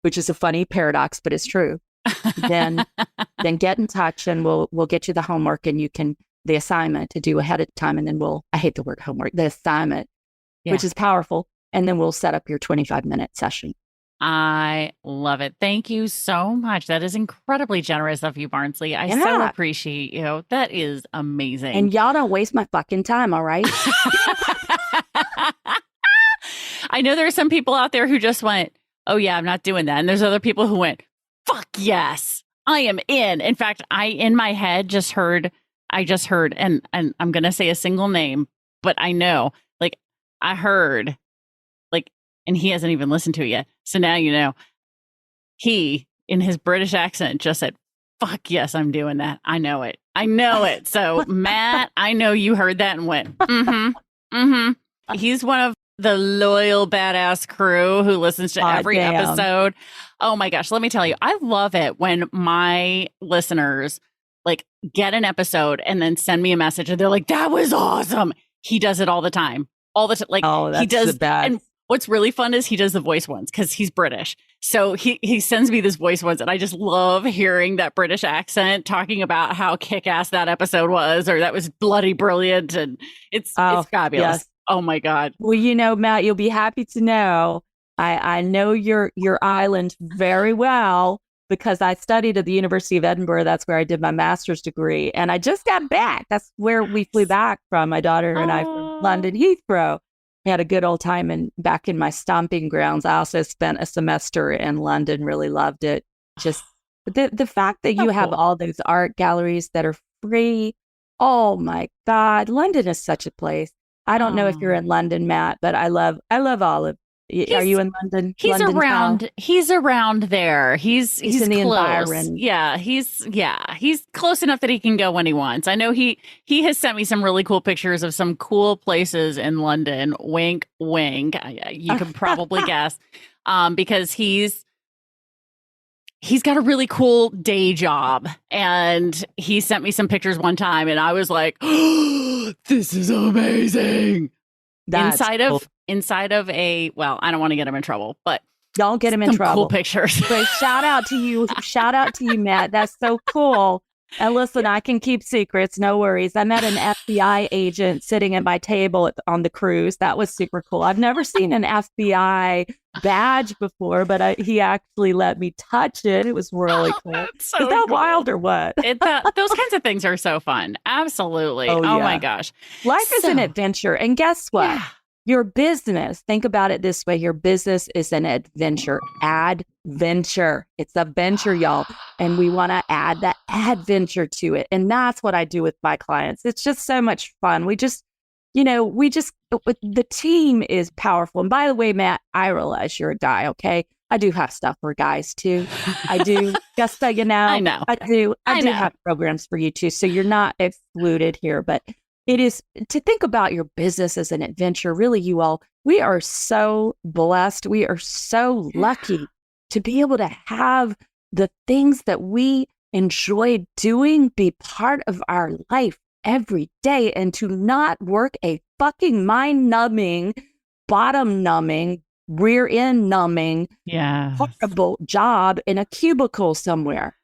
which is a funny paradox, but it's true, then get in touch and we'll get you the homework and you can the assignment to do ahead of time. And then I hate the word homework, the assignment, which is powerful. And then we'll set up your 25-minute session. I love it. Thank you so much. That is incredibly generous of you, Barnsley. I so appreciate you. That is amazing. And y'all don't waste my fucking time, all right? I know there are some people out there who just went, oh yeah, I'm not doing that. And there's other people who went, fuck yes, I am in. In fact, in my head just heard, and I'm going to say a single name, but I know, like I heard, like, and he hasn't even listened to it yet. So now, you know, he in his British accent just said, fuck yes, I'm doing that. I know it. So Matt, I know you heard that and went, He's one of the loyal badass crew who listens to every episode. Oh my gosh. Let me tell you, I love it when my listeners like get an episode and then send me a message and they're like, that was awesome. He does it all the time. Like he does. The best. And what's really fun is he does the voice ones because he's British. So he sends me this voice ones and I just love hearing that British accent talking about how kick-ass that episode was, or that was bloody brilliant. And it's fabulous. Yes. Oh my God. Well, you know, Matt, you'll be happy to know I know your island very well because I studied at the University of Edinburgh. That's where I did my master's degree. And I just got back. That's where we flew back from, my daughter and I, from London Heathrow. We had a good old time back in my stomping grounds. I also spent a semester in London, really loved it. Just the fact that you have all those art galleries that are free. Oh my God. London is such a place. I don't know if you're in London, Matt, but I love all of. Are you in London? He's London around. town? He's around there. He's in the close. environment. Yeah, he's close enough that he can go when he wants. I know he has sent me some really cool pictures of some cool places in London. Wink, wink. You can probably guess, because he's got a really cool day job, and he sent me some pictures one time, and I was like, oh, "This is amazing." That's Inside of a, well, I don't want to get him in trouble, but don't get him in trouble. Cool pictures. But shout out to you, Matt. That's so cool. And listen, I can keep secrets, no worries. I met an FBI agent sitting at my table on the cruise. That was super cool. I've never seen an FBI badge before, but he actually let me touch it. It was really cool. Is that cool. Wild or what? Those kinds of things are so fun. Absolutely. Oh yeah. my gosh. Life is an adventure. And guess what? Yeah. Your business, think about it this way. Your business is an adventure. Adventure. It's a venture, y'all. And we want to add that adventure to it. And that's what I do with my clients. It's just so much fun. The team is powerful. And by the way, Matt, I realize you're a guy, okay? I do have stuff for guys too. I do, just so you know. I know. I do have programs for you too. So you're not excluded here, but it is to think about your business as an adventure. Really, you all, we are so blessed. We are so lucky to be able to have the things that we enjoy doing be part of our life every day, and to not work a fucking mind-numbing, bottom-numbing, rear-end numbing, horrible job in a cubicle somewhere.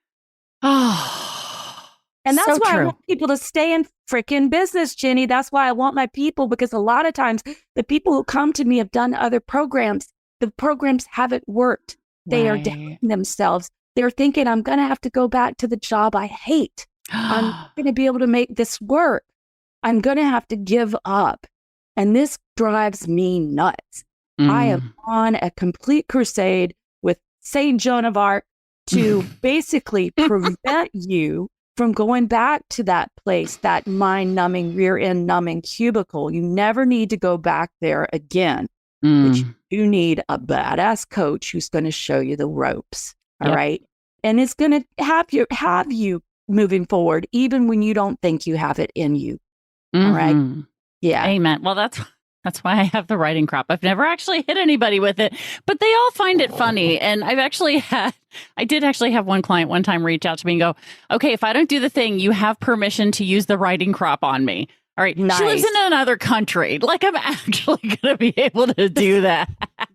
And that's why I want people to stay in freaking business, Jenny. That's why I want my people, because a lot of times the people who come to me have done other programs. The programs haven't worked. They are doubting themselves. They're thinking, I'm going to have to go back to the job I hate. I'm not going to be able to make this work. I'm going to have to give up. And this drives me nuts. I am on a complete crusade with Saint Joan of Arc to basically prevent you from going back to that place, that mind-numbing, rear-end-numbing cubicle. You never need to go back there again. But you need a badass coach who's going to show you the ropes. All right. And it's going to have you moving forward, even when you don't think you have it in you. All right. Yeah. Amen. Well, that's why I have the writing crop. I've never actually hit anybody with it, but they all find it funny. And I did actually have one client one time reach out to me and go, okay, if I don't do the thing, you have permission to use the writing crop on me. All right. Nice. She lives in another country. Like, I'm actually going to be able to do that.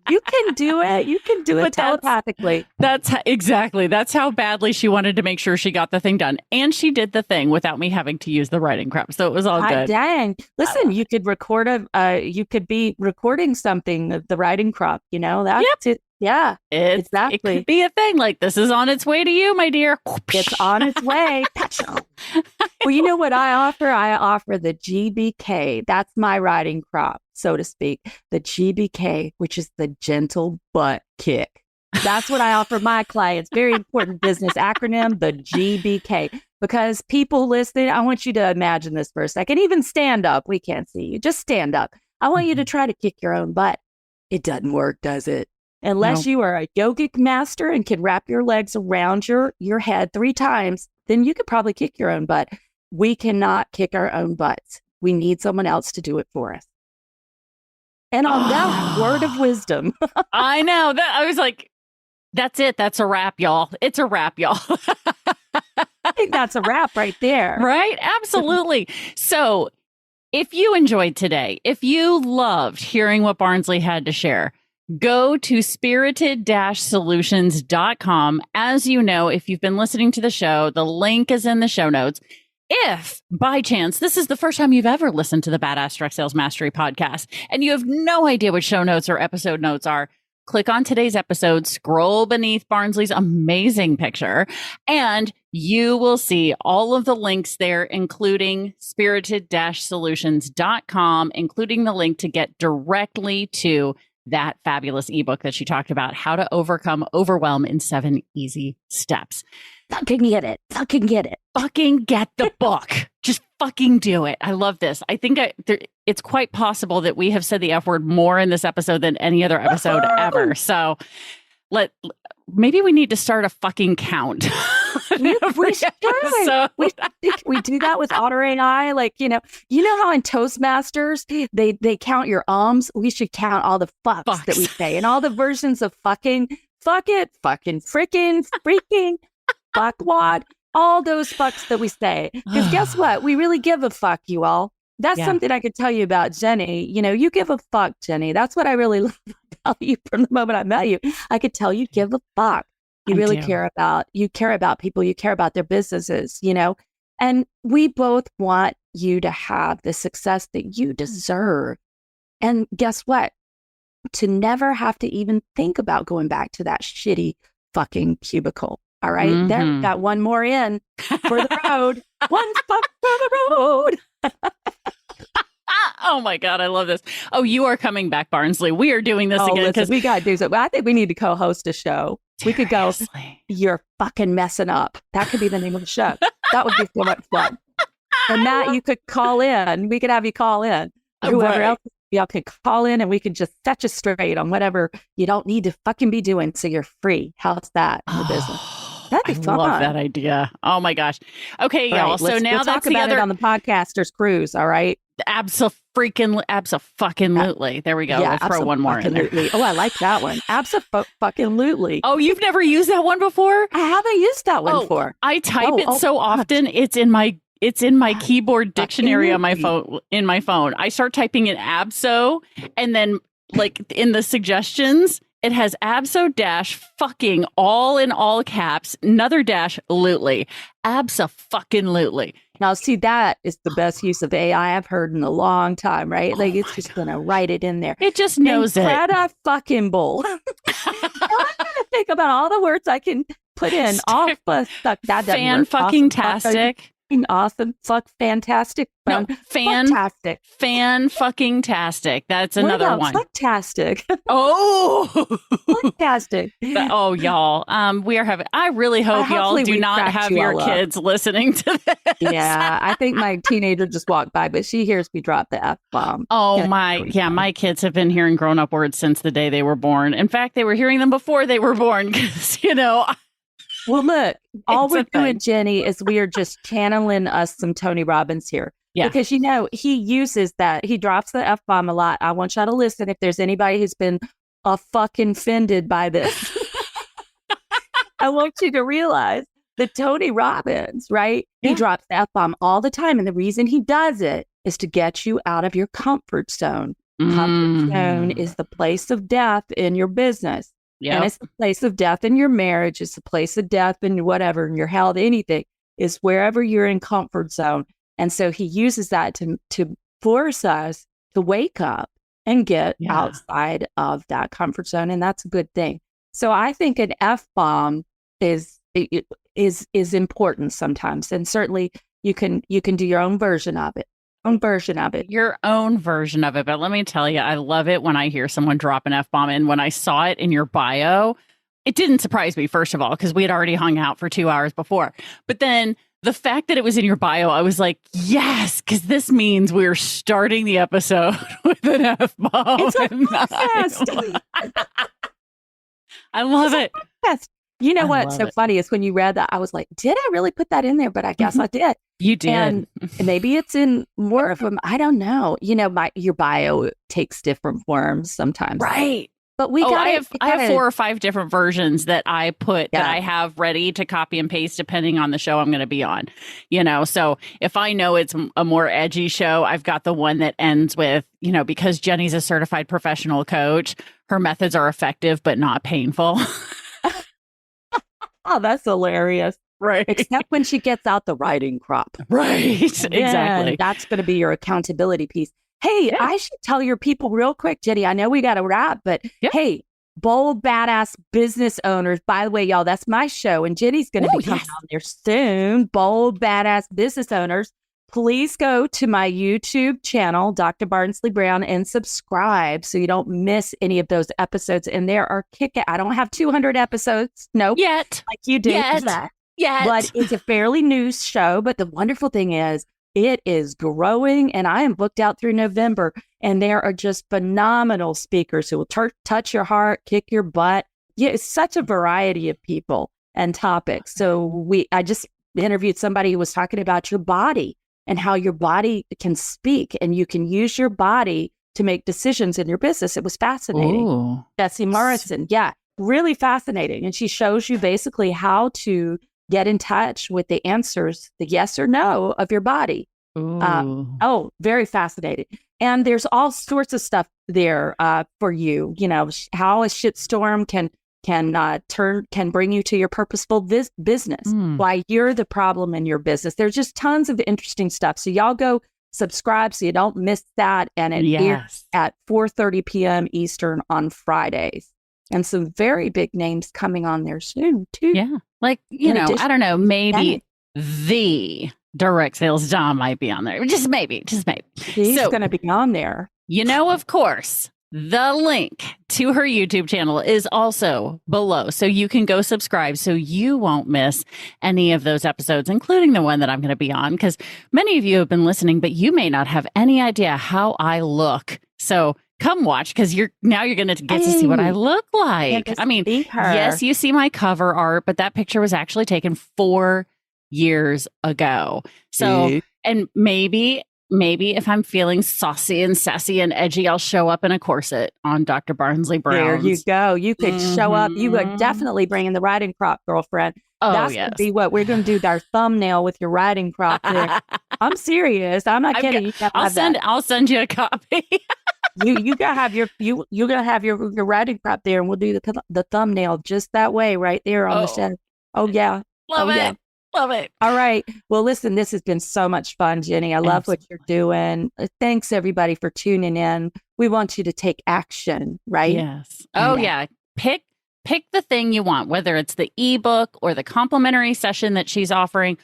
You can do it. You can do it telepathically. That's how badly she wanted to make sure she got the thing done. And she did the thing without me having to use the writing crop. So it was all good. Dang. Listen, you could you could be recording something, the writing crop, that's it. Yeah, exactly. It could be a thing. Like, this is on its way to you, my dear. It's on its way. Well, you know what I offer? I offer the GBK. That's my writing crop, so to speak. The GBK, which is the gentle butt kick. That's what I offer my clients. Very important business acronym, the GBK. Because people listening, I want you to imagine this for a second. Even stand up. We can't see you. Just stand up. I want you to try to kick your own butt. It doesn't work, does it? Unless you are a yogic master and can wrap your legs around your head 3 times, then you could probably kick your own butt. We cannot kick our own butts. We need someone else to do it for us. And on that word of wisdom. I know. I was like, that's it. That's a wrap, y'all. It's a wrap, y'all. I think that's a wrap right there. Right? Absolutely. So if you enjoyed today, if you loved hearing what Barnsley had to share, go to spirited-solutions.com. As you know, if you've been listening to the show, the link is in the show notes. If by chance this is the first time you've ever listened to the Badass Direct Sales Mastery podcast and you have no idea what show notes or episode notes are, click on today's episode, scroll beneath Barnsley's amazing picture, and you will see all of the links there, including spirited-solutions.com, including the link to get directly to that fabulous ebook that she talked about, How to Overcome Overwhelm in 7 Easy Steps. Fucking get it. Fucking get it. Fucking get the book. Just fucking do it. I love this. I think it's quite possible that we have said the F word more in this episode than any other episode ever. So maybe we need to start a fucking count. We should. We do that with Otter and I. Like, you know how in Toastmasters they count your ums. We should count all the fucks that we say and all the versions of fucking, fuck it, fucking, frickin', freaking, fuckwad, all those fucks that we say. Because guess what? We really give a fuck, you all. That's something I could tell you about Jenny. You give a fuck, Jenny. That's what I really love about you from the moment I met you. I could tell you give a fuck. You really care about people. You care about their businesses, and we both want you to have the success that you deserve. And guess what? To never have to even think about going back to that shitty fucking cubicle. All right. Mm-hmm. There, we got one more in for the road. One fuck for the road. Oh my God, I love this. Oh, you are coming back, Barnsley. We are doing this again because we got to do something. I think we need to co-host a show. We could go, you're fucking messing up. That could be the name of the show. That would be so much fun. And Matt, you could call in. We could have you call in. Whoever else, y'all could call in and we could just set you straight on whatever you don't need to fucking be doing so you're free. How's that in the business? That'd be fun. I love that idea. Oh my gosh. Okay, y'all. Right, so now we'll that's talk about it on the Podcasters Cruise. All right. Abso-fucking-lutely. There we go. Yeah, we'll throw one more in there. Oh, I like that one. Abso-fucking-lutely. Oh, you've never used that one before? I haven't used that one before. I type it so often. It's in my keyboard dictionary on my phone. In my phone, I start typing in abso, and then like in the suggestions, it has abso dash fucking all in all caps, another dash lutely, abso-fucking-lutely. Now, see, that is the best use of AI I've heard in a long time, right? Like, it's just going to write it in there. It just knows it. Fucking bull. I'm going to think about all the words I can put in. That doesn't Fan-fucking-tastic. Awesome. Fuck fantastic. Fun. No, fantastic. Fan-fucking-tastic. That's another one. Fantastic. Oh. Fantastic. Oh, y'all. We are having, I really hope y'all do not have your kids listening to this. Yeah. I think my teenager just walked by, but she hears me drop the F-bomb. Oh, my kids have been hearing grown-up words since the day they were born. In fact, they were hearing them before they were born because, Well, look, all we're doing, Jenny, is we are just channeling us some Tony Robbins here. Yeah. Because, he uses that. He drops the F-bomb a lot. I want y'all to listen if there's anybody who's been fucking offended by this. I want you to realize that Tony Robbins, right? Yeah. He drops the F-bomb all the time. And the reason he does it is to get you out of your comfort zone. Comfort zone is the place of death in your business. Yep. And it's the place of death in your marriage. It's the place of death in whatever, in your health, anything. Is wherever you're in comfort zone. And so he uses that to force us to wake up and get outside of that comfort zone. And that's a good thing. So I think an F-bomb is important sometimes. And certainly you can do your own version of it. Your own version of it. But let me tell you, I love it when I hear someone drop an F-bomb. And when I saw it in your bio, it didn't surprise me, first of all, because we had already hung out for 2 hours before. But then the fact that it was in your bio, I was like, yes, because this means we're starting the episode with an F-bomb. It's a podcast. I love it. You know what's so funny is when you read that, I was like, did I really put that in there? But I guess I did. You did. And maybe it's in more of them. I don't know. Your bio takes different forms sometimes. Right. But I have 4 or 5 different versions that I put that I have ready to copy and paste depending on the show I'm going to be on. So if I know it's a more edgy show, I've got the one that ends with, because Jenny's a certified professional coach, her methods are effective but not painful. Oh, that's hilarious. Right. Except when she gets out the writing crop. Right. Exactly. That's going to be your accountability piece. Hey, I should tell your people real quick, Jenny, I know we got to wrap, but hey, bold, badass business owners. By the way, y'all, that's my show. And Jenny's going to be coming on there soon. Bold, badass business owners. Please go to my YouTube channel, Dr. Barnsley Brown, and subscribe so you don't miss any of those episodes. And there are I don't have 200 episodes. Nope. Yet. Like you do. Yet. But it's a fairly new show. But the wonderful thing is it is growing and I am booked out through November. And there are just phenomenal speakers who will touch your heart, kick your butt. Yeah, it's such a variety of people and topics. So I just interviewed somebody who was talking about your body and how your body can speak and you can use your body to make decisions in your business. It was fascinating. Ooh. Bessie Morrison. Yeah, really fascinating. And she shows you basically how to get in touch with the answers, the yes or no of your body. Very fascinating. And there's all sorts of stuff there for you. How a shitstorm can bring you to your purposeful business. Why you're the problem in your business. There's just tons of interesting stuff. So y'all go subscribe so you don't miss that. And it airs at 4:30 p.m. Eastern on Fridays. And some very big names coming on there soon too. Yeah. Like, I don't know, maybe the Direct Sales Dom might be on there. Just maybe. He's going to be on there. Of course, the link to her YouTube channel is also below. So you can go subscribe so you won't miss any of those episodes, including the one that I'm going to be on, because many of you have been listening, but you may not have any idea how I look. So come watch, because you're going to get to see what I look like. I mean, yes, you see my cover art, but that picture was actually taken 4 years ago. So, and maybe if I'm feeling saucy and sassy and edgy, I'll show up in a corset on Dr. Barnsley Brown. There you go. You could show up. You are definitely bringing the riding crop, girlfriend. That's going to be what we're going to do. Our thumbnail with your riding crop there. I'm serious. I'm not kidding. I'll send you a copy. you gotta have you're gonna have your riding crop there, and we'll do the thumbnail just that way right there on the shed. Oh yeah. Love it. Love it. All right. Well, listen, this has been so much fun, Jenny. I love what you're doing. Thanks everybody for tuning in. We want you to take action, right? Yes. Oh yeah. Pick the thing you want, whether it's the ebook or the complimentary session that she's offering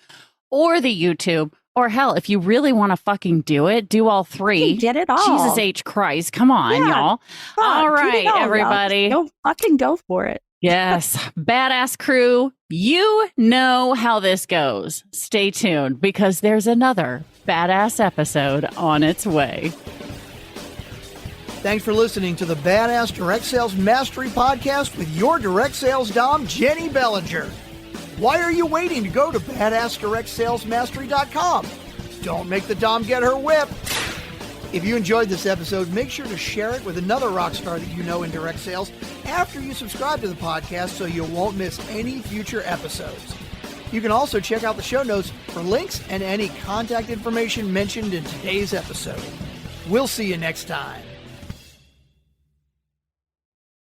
or the YouTube, or hell, if you really want to fucking do it, do all 3. Get it all. Jesus H. Christ. Come on, y'all. All right, everybody. Go fucking go for it. Yes. Badass crew, you know how this goes. Stay tuned, because there's another badass episode on its way. Thanks for listening to the Badass Direct Sales Mastery Podcast with your direct sales dom, Jennie Bellinger. Why are you waiting to go to badassdirectsalesmastery.com? Don't make the dom get her whip. If you enjoyed this episode, make sure to share it with another rock star that you know in direct sales after you subscribe to the podcast so you won't miss any future episodes. You can also check out the show notes for links and any contact information mentioned in today's episode. We'll see you next time.